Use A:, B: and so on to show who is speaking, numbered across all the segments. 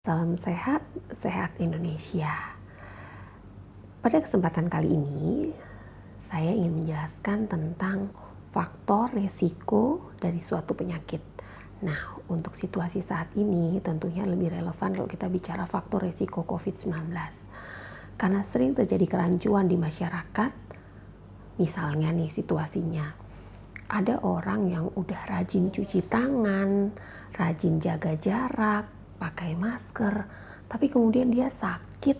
A: Salam sehat, sehat Indonesia. Pada kesempatan kali ini, saya ingin menjelaskan tentang faktor resiko dari suatu penyakit. Nah, untuk situasi saat ini tentunya lebih relevan kalau kita bicara faktor resiko COVID-19. Karena sering terjadi kerancuan di masyarakat, misalnya nih situasinya, ada orang yang udah rajin cuci tangan, rajin jaga jarak, pakai masker, tapi kemudian dia sakit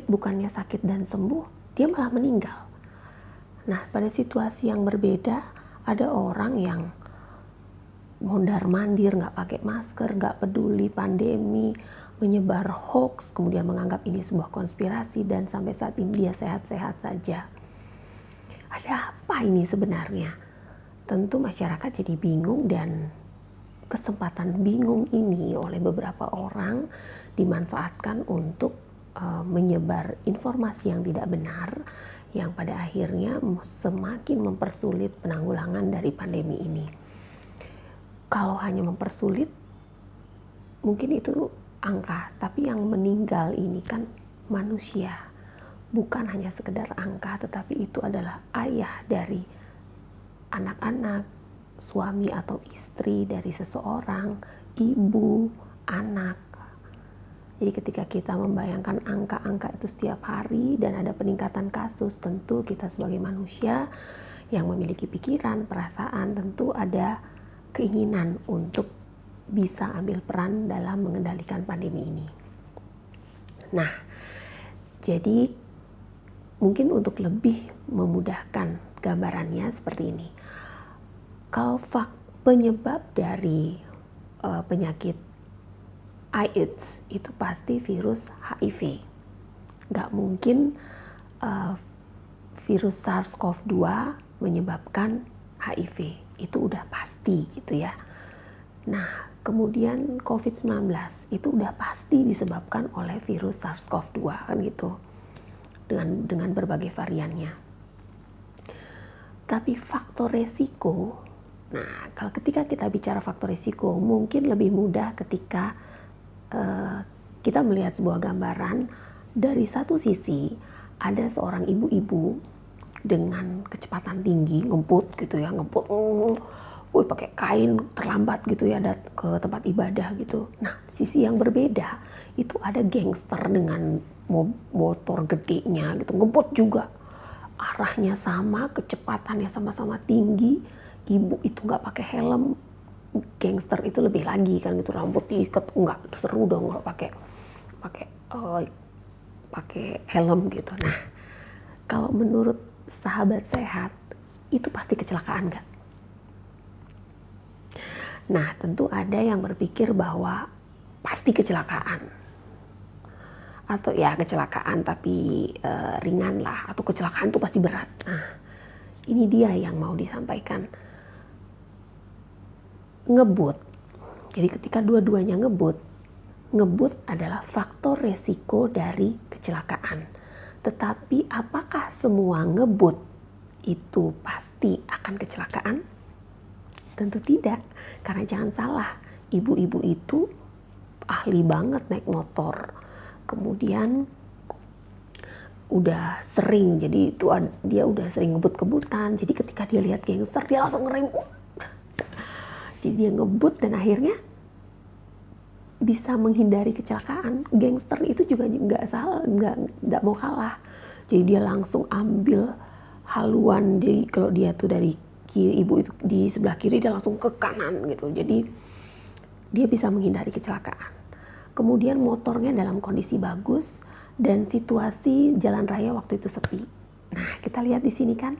A: bukannya sakit dan sembuh, dia malah meninggal. Nah, pada situasi yang berbeda, ada orang yang mondar-mandir, nggak pakai masker, nggak peduli pandemi, menyebar hoax, kemudian menganggap ini sebuah konspirasi, dan sampai saat ini dia sehat-sehat saja. Ada apa ini sebenarnya? Tentu masyarakat jadi bingung, dan kesempatan bingung ini oleh beberapa orang dimanfaatkan untuk menyebar informasi yang tidak benar, yang pada akhirnya semakin mempersulit penanggulangan dari pandemi ini. Kalau hanya mempersulit, mungkin itu angka, tapi yang meninggal ini kan manusia. Bukan hanya sekedar angka, tetapi itu adalah ayah dari anak-anak, suami atau istri dari seseorang, ibu, anak. Jadi ketika kita membayangkan angka-angka itu setiap hari dan ada peningkatan kasus, tentu kita sebagai manusia yang memiliki pikiran, perasaan, tentu ada keinginan untuk bisa ambil peran dalam mengendalikan pandemi ini. Nah, jadi mungkin untuk lebih memudahkan gambarannya seperti ini. Kalau penyebab dari penyakit AIDS itu pasti virus HIV. Nggak mungkin virus SARS-CoV-2 menyebabkan HIV. Itu udah pasti gitu ya. Nah, kemudian COVID-19 itu udah pasti disebabkan oleh virus SARS-CoV-2 kan gitu. Dengan berbagai variannya. Tapi faktor resiko, nah kalau ketika kita bicara faktor resiko, mungkin lebih mudah ketika kita melihat sebuah gambaran. Dari satu sisi ada seorang ibu-ibu dengan kecepatan tinggi ngebut gitu ya, pakai kain terlambat gitu ya ke tempat ibadah gitu. Nah, sisi yang berbeda itu ada gangster dengan motor gedenya gitu, ngebut juga, arahnya sama, kecepatannya sama-sama tinggi. Ibu itu nggak pakai helm, gangster itu lebih lagi kan gitu, rambut diikat, nggak seru dong kalau pakai helm gitu. Nah, kalau menurut sahabat sehat itu pasti kecelakaan nggak? Nah, tentu ada yang berpikir bahwa pasti kecelakaan, atau ya kecelakaan tapi ringan lah, atau kecelakaan itu pasti berat. Nah, ini dia yang mau disampaikan. Ngebut. Jadi ketika dua-duanya ngebut adalah faktor resiko dari kecelakaan. Tetapi apakah semua ngebut itu pasti akan kecelakaan? Tentu tidak, karena jangan salah, ibu-ibu itu ahli banget naik motor. Kemudian udah sering, jadi itu dia udah sering ngebut-kebutan. Jadi ketika dia lihat gangster, dia langsung ngerem. Jadi dia ngebut dan akhirnya bisa menghindari kecelakaan. Gangster itu juga nggak salah, nggak mau kalah. Jadi dia langsung ambil haluan. Jadi kalau dia tuh dari kiri, ibu itu di sebelah kiri, dia langsung ke kanan gitu. Jadi dia bisa menghindari kecelakaan. Kemudian motornya dalam kondisi bagus dan situasi jalan raya waktu itu sepi. Nah, kita lihat di sini kan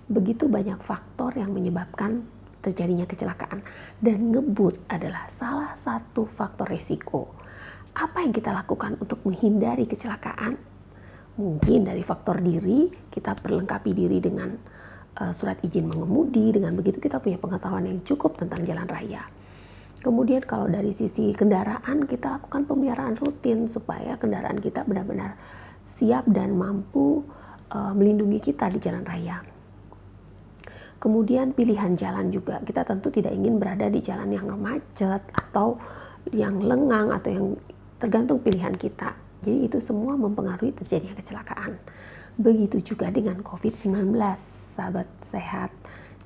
A: begitu banyak faktor yang menyebabkan terjadinya kecelakaan, dan ngebut adalah salah satu faktor resiko. Apa yang kita lakukan untuk menghindari kecelakaan? Mungkin dari faktor diri, kita perlengkapi diri dengan surat izin mengemudi. Dengan begitu kita punya pengetahuan yang cukup tentang jalan raya. Kemudian kalau dari sisi kendaraan, kita lakukan pemeliharaan rutin supaya kendaraan kita benar-benar siap dan mampu melindungi kita di jalan raya. Kemudian pilihan jalan juga, kita tentu tidak ingin berada di jalan yang macet atau yang lengang atau yang tergantung pilihan kita. Jadi itu semua mempengaruhi terjadinya kecelakaan. Begitu juga dengan COVID-19, sahabat sehat.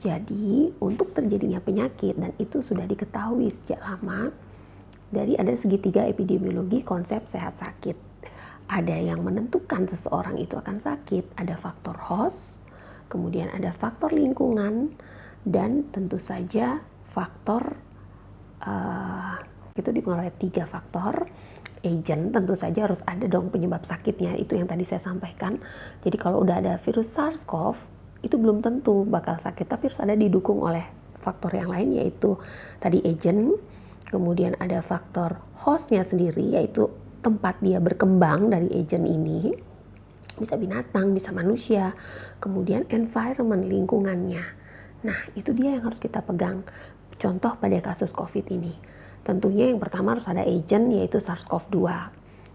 A: Jadi untuk terjadinya penyakit, dan itu sudah diketahui sejak lama, dari ada segitiga epidemiologi konsep sehat sakit. Ada yang menentukan seseorang itu akan sakit, ada faktor host, kemudian ada faktor lingkungan, dan tentu saja faktor itu dipengaruhi oleh 3 faktor. Agent tentu saja harus ada dong penyebab sakitnya, itu yang tadi saya sampaikan. Jadi kalau udah ada virus SARS-CoV itu belum tentu bakal sakit, tapi harus ada didukung oleh faktor yang lain, yaitu tadi agent, kemudian ada faktor hostnya sendiri, yaitu tempat dia berkembang dari agent ini, bisa binatang, bisa manusia, kemudian environment, lingkungannya. Nah itu dia yang harus kita pegang. Contoh pada kasus COVID ini, tentunya yang pertama harus ada agent, yaitu SARS-CoV-2.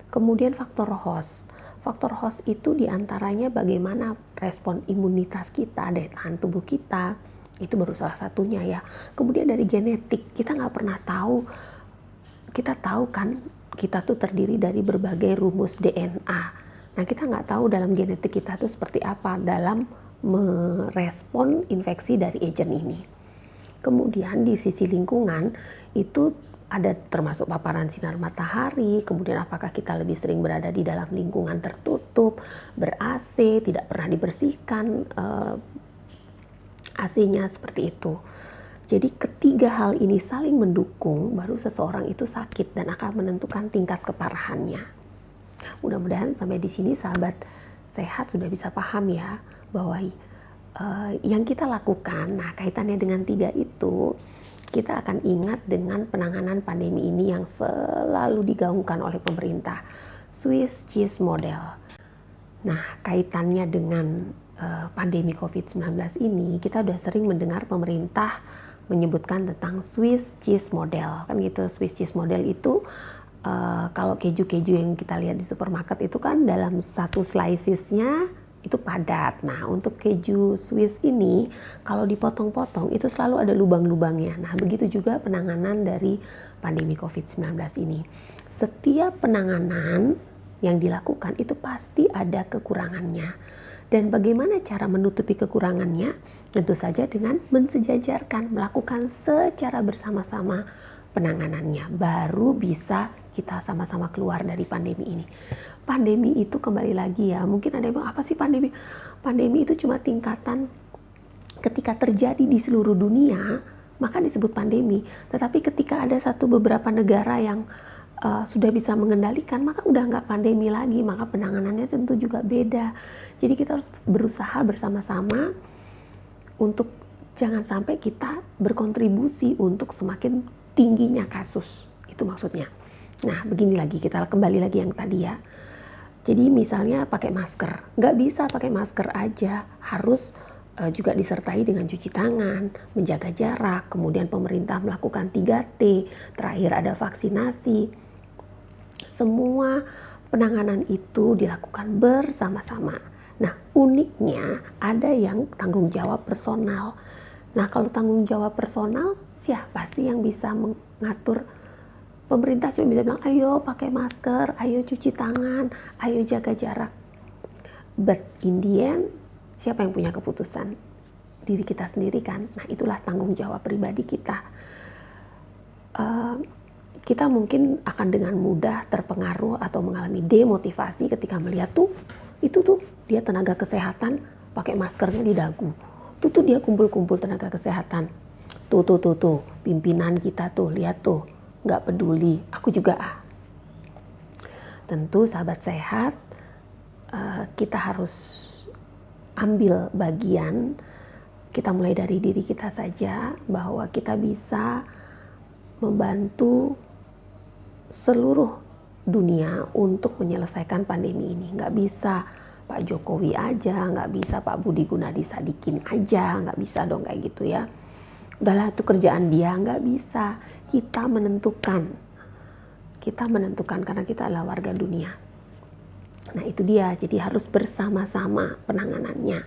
A: Kemudian faktor host. Faktor host itu diantaranya bagaimana respon imunitas kita, daya tahan tubuh kita, itu baru salah satunya ya. Kemudian dari genetik, kita nggak pernah tahu, kita tahu kan kita tuh terdiri dari berbagai rumus DNA. Nah kita nggak tahu dalam genetik kita tuh seperti apa dalam merespon infeksi dari agent ini. Kemudian di sisi lingkungan itu ada termasuk paparan sinar matahari, kemudian apakah kita lebih sering berada di dalam lingkungan tertutup, ber-AC, tidak pernah dibersihkan AC-nya, seperti itu. Jadi ketiga hal ini saling mendukung, baru seseorang itu sakit dan akan menentukan tingkat keparahannya. Mudah-mudahan sampai di sini sahabat sehat sudah bisa paham ya, bahwa yang kita lakukan, nah kaitannya dengan 3 itu, kita akan ingat dengan penanganan pandemi ini yang selalu digaungkan oleh pemerintah, Swiss cheese model. Nah kaitannya dengan pandemi COVID-19 ini, kita udah sering mendengar pemerintah menyebutkan tentang Swiss cheese model, kan gitu. Swiss cheese model itu kalau keju-keju yang kita lihat di supermarket itu kan dalam satu slicesnya itu padat. Nah untuk keju Swiss ini kalau dipotong-potong itu selalu ada lubang-lubangnya. Nah begitu juga penanganan dari pandemi COVID-19 ini. Setiap penanganan yang dilakukan itu pasti ada kekurangannya. Dan bagaimana cara menutupi kekurangannya? Tentu saja dengan mensejajarkan, melakukan secara bersama-sama penanganannya. Baru bisa kita sama-sama keluar dari pandemi ini. Pandemi itu kembali lagi ya, mungkin ada yang bilang, apa sih pandemi? Pandemi itu cuma tingkatan ketika terjadi di seluruh dunia, maka disebut pandemi. Tetapi ketika ada beberapa negara yang sudah bisa mengendalikan, maka udah nggak pandemi lagi, maka penanganannya tentu juga beda. Jadi kita harus berusaha bersama-sama untuk jangan sampai kita berkontribusi untuk semakin tingginya kasus, itu maksudnya. Nah begini lagi, kita kembali lagi yang tadi ya. Jadi misalnya pakai masker, nggak bisa pakai masker aja, harus juga disertai dengan cuci tangan, menjaga jarak, kemudian pemerintah melakukan 3T, terakhir ada vaksinasi. Semua penanganan itu dilakukan bersama-sama. Nah uniknya ada yang tanggung jawab personal. Nah kalau tanggung jawab personal, siapa sih yang bisa mengatur? Pemerintah cuma bisa bilang, ayo pakai masker, ayo cuci tangan, ayo jaga jarak. But in the end, siapa yang punya keputusan? Diri kita sendiri kan. Nah itulah tanggung jawab pribadi kita. Kita mungkin akan dengan mudah terpengaruh atau mengalami demotivasi ketika melihat itu dia tenaga kesehatan pakai maskernya di dagu. Tuh dia kumpul-kumpul tenaga kesehatan. Tuh, pimpinan kita tuh, lihat tuh. Nggak peduli, aku juga Tentu sahabat sehat, kita harus ambil bagian, kita mulai dari diri kita saja, bahwa kita bisa membantu seluruh dunia untuk menyelesaikan pandemi ini. Nggak bisa Pak Jokowi aja, nggak bisa Pak Budi Gunadi Sadikin aja, nggak bisa dong kayak gitu ya. Udahlah itu kerjaan dia, nggak bisa. Kita menentukan karena kita adalah warga dunia. Nah itu dia, jadi harus bersama-sama penanganannya.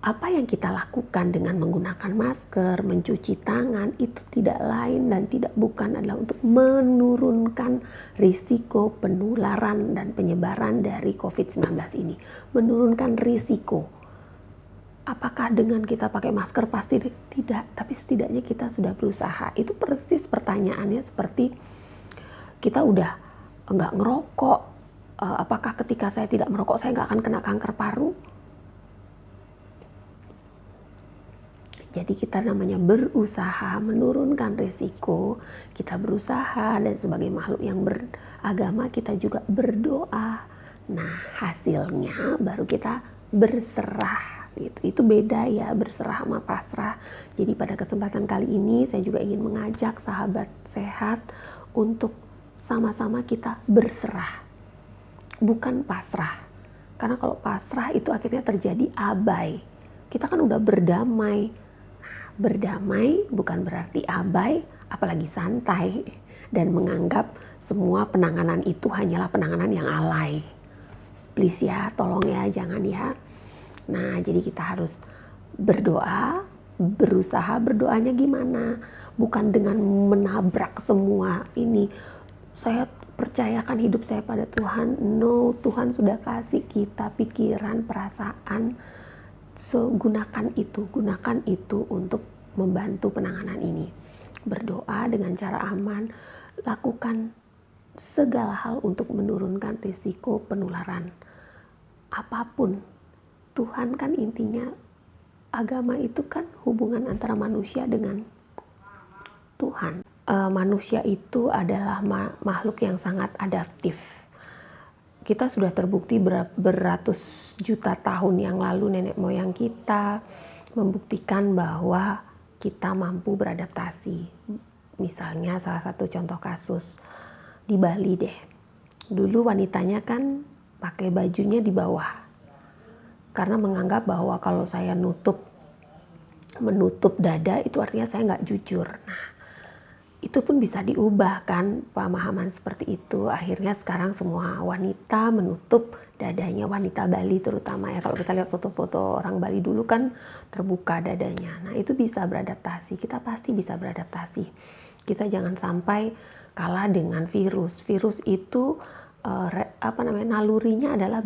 A: Apa yang kita lakukan dengan menggunakan masker, mencuci tangan, itu tidak lain dan tidak bukan adalah untuk menurunkan risiko penularan dan penyebaran dari COVID-19 ini. Menurunkan risiko. Apakah dengan kita pakai masker? Pasti tidak, tapi setidaknya kita sudah berusaha. Itu persis pertanyaannya seperti kita udah nggak ngerokok. Apakah ketika saya tidak merokok saya nggak akan kena kanker paru? Jadi kita namanya berusaha menurunkan risiko, kita berusaha, dan sebagai makhluk yang beragama kita juga berdoa. Nah, hasilnya baru kita berserah. Itu beda ya, berserah sama pasrah. Jadi pada kesempatan kali ini saya juga ingin mengajak sahabat sehat untuk sama-sama kita berserah, bukan pasrah. Karena kalau pasrah itu akhirnya terjadi abai. Kita kan udah berdamai. Berdamai bukan berarti abai, apalagi santai, dan menganggap semua penanganan itu hanyalah penanganan yang alay. Please ya, tolong ya, jangan ya. Nah, jadi kita harus berdoa, berusaha. Berdoanya gimana? Bukan dengan menabrak semua ini. Saya percayakan hidup saya pada Tuhan. No, Tuhan sudah kasih kita pikiran, perasaan. So, gunakan itu untuk membantu penanganan ini. Berdoa dengan cara aman, lakukan segala hal untuk menurunkan risiko penularan. Apapun, Tuhan kan intinya, agama itu kan hubungan antara manusia dengan Tuhan. Manusia itu adalah makhluk yang sangat adaptif. Kita sudah terbukti beratus juta tahun yang lalu nenek moyang kita membuktikan bahwa kita mampu beradaptasi. Misalnya salah satu contoh kasus di Bali deh. Dulu wanitanya kan pakai bajunya di bawah. Karena menganggap bahwa kalau saya menutup dada itu artinya saya nggak jujur. Nah, itu pun bisa diubah kan pemahaman seperti itu. Akhirnya sekarang semua wanita menutup dadanya, wanita Bali terutama ya. Kalau kita lihat foto-foto orang Bali dulu kan terbuka dadanya. Nah, itu bisa beradaptasi. Kita pasti bisa beradaptasi. Kita jangan sampai kalah dengan virus. Virus itu nalurinya adalah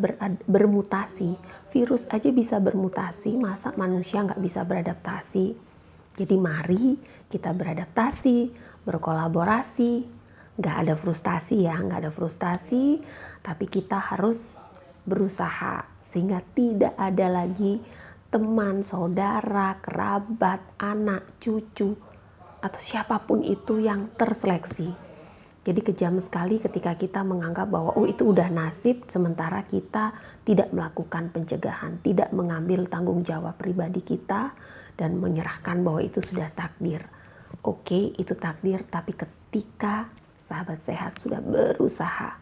A: bermutasi. Virus aja bisa bermutasi, masa manusia nggak bisa beradaptasi? Jadi mari kita beradaptasi, berkolaborasi, nggak ada frustasi ya, nggak ada frustasi, tapi kita harus berusaha sehingga tidak ada lagi teman, saudara, kerabat, anak, cucu, atau siapapun itu yang terseleksi. Jadi kejam sekali ketika kita menganggap bahwa itu udah nasib, sementara kita tidak melakukan pencegahan, tidak mengambil tanggung jawab pribadi kita, dan menyerahkan bahwa itu sudah takdir. Oke, itu takdir, tapi ketika sahabat sehat sudah berusaha.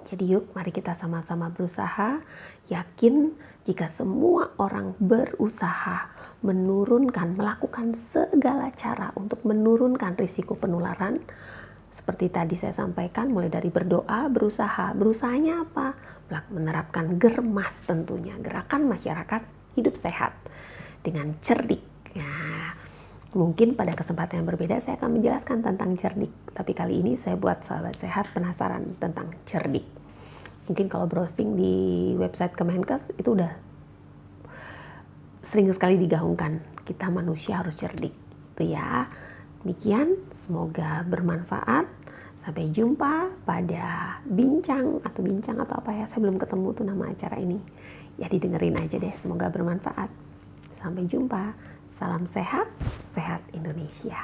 A: Jadi yuk, mari kita sama-sama berusaha. Yakin jika semua orang berusaha melakukan segala cara untuk menurunkan risiko penularan, seperti tadi saya sampaikan, mulai dari berdoa, berusaha. Berusahanya apa? Menerapkan germas tentunya, gerakan masyarakat hidup sehat dengan cerdik. Nah, mungkin pada kesempatan yang berbeda saya akan menjelaskan tentang cerdik. Tapi kali ini saya buat sahabat sehat penasaran tentang cerdik. Mungkin kalau browsing di website Kemenkes itu udah sering sekali digaungkan. Kita manusia harus cerdik. Itu ya. Demikian, semoga bermanfaat. Sampai jumpa pada bincang atau apa ya, saya belum ketemu tuh nama acara ini. Ya didengerin aja deh, semoga bermanfaat. Sampai jumpa. Salam sehat, sehat Indonesia.